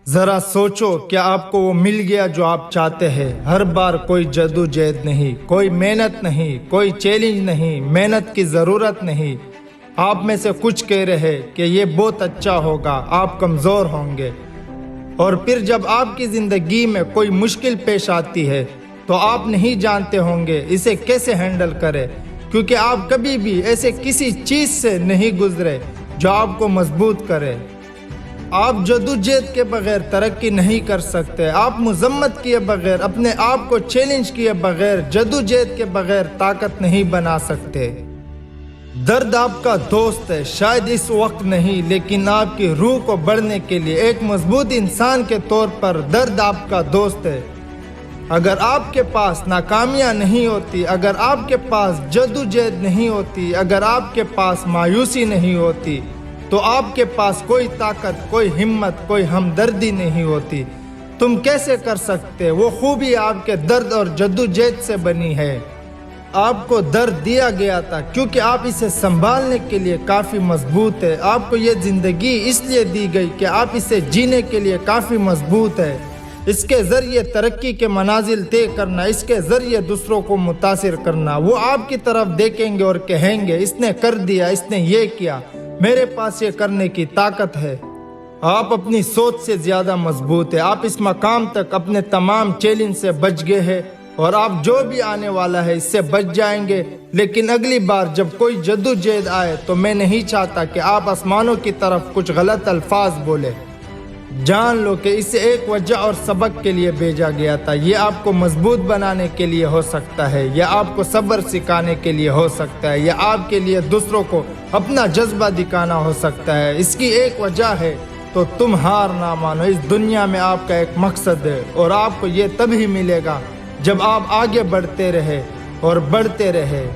ذرا سوچو کیا آپ کو وہ مل گیا جو آپ چاہتے ہیں؟ ہر بار کوئی جدوجہد نہیں، کوئی محنت نہیں، کوئی چیلنج نہیں، محنت کی ضرورت نہیں۔ آپ میں سے کچھ کہہ رہے کہ یہ بہت اچھا ہوگا، آپ کمزور ہوں گے، اور پھر جب آپ کی زندگی میں کوئی مشکل پیش آتی ہے تو آپ نہیں جانتے ہوں گے اسے کیسے ہینڈل کرے، کیونکہ آپ کبھی بھی ایسے کسی چیز سے نہیں گزرے جو آپ کو مضبوط کرے۔ آپ جدوجہد کے بغیر ترقی نہیں کر سکتے، آپ مذمت کیے بغیر، اپنے آپ کو چیلنج کیے بغیر، جدوجہد کے بغیر طاقت نہیں بنا سکتے۔ درد آپ کا دوست ہے، شاید اس وقت نہیں، لیکن آپ کی روح کو بڑھنے کے لیے ایک مضبوط انسان کے طور پر درد آپ کا دوست ہے۔ اگر آپ کے پاس ناکامیاں نہیں ہوتی، اگر آپ کے پاس جدوجہد نہیں ہوتی، اگر آپ کے پاس مایوسی نہیں ہوتی، تو آپ کے پاس کوئی طاقت، کوئی ہمت، کوئی ہمدردی نہیں ہوتی۔ تم کیسے کر سکتے؟ وہ خوبی آپ کے درد اور جدوجہد سے بنی ہے۔ آپ کو درد دیا گیا تھا کیونکہ آپ اسے سنبھالنے کے لیے کافی مضبوط ہے۔ آپ کو یہ زندگی اس لیے دی گئی کہ آپ اسے جینے کے لیے کافی مضبوط ہے۔ اس کے ذریعے ترقی کے منازل طے کرنا، اس کے ذریعے دوسروں کو متاثر کرنا۔ وہ آپ کی طرف دیکھیں گے اور کہیں گے اس نے کر دیا، اس نے یہ کیا، میرے پاس یہ کرنے کی طاقت ہے۔ آپ اپنی سوچ سے زیادہ مضبوط ہیں۔ آپ اس مقام تک اپنے تمام چیلنج سے بچ گئے ہیں، اور آپ جو بھی آنے والا ہے اس سے بچ جائیں گے۔ لیکن اگلی بار جب کوئی جدوجہد آئے تو میں نہیں چاہتا کہ آپ آسمانوں کی طرف کچھ غلط الفاظ بولے۔ جان لو کہ اسے ایک وجہ اور سبق کے لیے بھیجا گیا تھا۔ یہ آپ کو مضبوط بنانے کے لیے ہو سکتا ہے، یا آپ کو صبر سکھانے کے لیے ہو سکتا ہے، یا آپ کے لیے دوسروں کو اپنا جذبہ دکھانا ہو سکتا ہے۔ اس کی ایک وجہ ہے تو تم ہار نہ مانو۔ اس دنیا میں آپ کا ایک مقصد ہے، اور آپ کو یہ تب ہی ملے گا جب آپ آگے بڑھتے رہے اور بڑھتے رہے۔